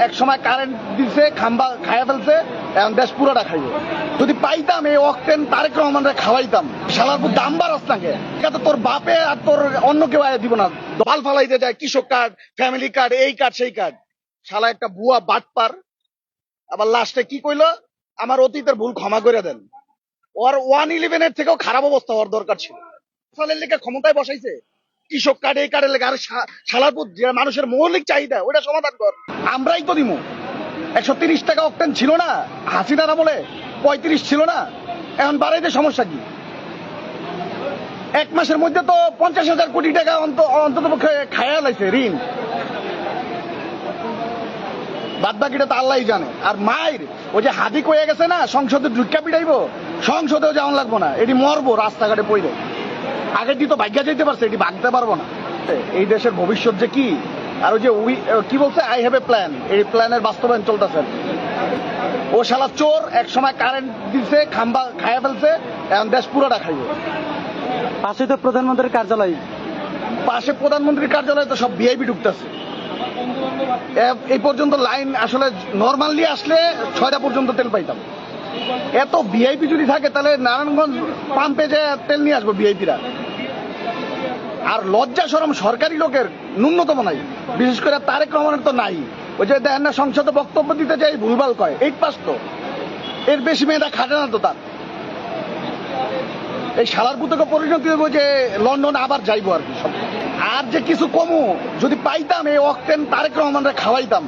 এক সময় কারেন্ট দিছে, খাম্বা খাইয়া ফেলছে, এখন দেশ পুরোটা খাইব। যদি পাইতাম এই অক্টেন তারেক রহমানরে খাওয়াইতাম, শালারপুর দাম বাড়াস নাকে, এটা তো তোর বাপে আর তোর অন্য কেউ আয় দিব না। দল ফালাইতে যায়, কৃষক কার্ড, ফ্যামিলি কার্ড, এই কার্ড সেই কার্ড। শালা একটা বুয়া বাটপার। আবার লাস্টে কি কইলো, আমার অতীতের ভুল ক্ষমা করে দেন। ওর 111 এর থেকেও খারাপ অবস্থা হওয়ার দরকার ছিল। ফলের লেগে ক্ষমতায় বসাইছে, কৃষক কার্ড, এই কার্ডের লেগে। আর শালারপুর যে মানুষের মৌলিক চাহিদা ওটা সমাধান কর। আমরাই তো দিমু। 130 টাকা অক্টেন ছিল না হাসিনারা বলে, 35 ছিল না, এখন বাড়াইতে সমস্যা কি? এক মাসের মধ্যে তো 50,000 কোটি টাকা অন্তত পক্ষে খায়া লাইছে ঋণ। বাদ বাকিটা তো আল্লাহ জানে। আর মায়ের ওই যে হাদি কয়ে গেছে না, সংসদে ঢুকা পিটাইবো, সংসদেও যাওয়া লাগবো না, এটি মরবো রাস্তাঘাটে পড়ে। আগেরটি তো ভাগ্যা যেতে পারছে, এটি ভাগতে পারবো না। এই দেশের ভবিষ্যৎ যে কি, আর ওই যে কি বলছে, আই হ্যাভ এ প্ল্যান, এই প্ল্যানের বাস্তবায়ন চলতেছে। ও শালা চোর, এক সময় কারেন্ট দিছে, খাম্বা খাইয়া ফেলছে, এখন দেশ পুরোটা খাইব। পাশে তো প্রধানমন্ত্রীর কার্যালয়, পাশে প্রধানমন্ত্রীর কার্যালয়ে তো সব ভিআইপি ঢুকতেছে। এই পর্যন্ত লাইন আসলে নর্মালি আসলে 6টা পর্যন্ত তেল পাইতাম। এত ভিআইপি যদি থাকে তাহলে নারায়ণগঞ্জ পাম্পে যে তেল নিয়ে আসবো ভিআইপিরা। আর লজ্জা শরম সরকারি লোকের ন্যূনতম নাই, বিশেষ করে তারেক রহমানের তো নাই। ওই যে দেখেন না, সংসদে বক্তব্য দিতে যাই ভুলভাল কয়, 8 পাস তো, এর বেশি মেয়েটা খাটে না তো তার। এই শালার পুতকে পরিণতি হইব যে লন্ডন আবার যাইবো আর কি। আর যে কিছু কমু যদি পাইতাম, এই অক্টেন তারেক রহমানরে খাওয়াইতাম।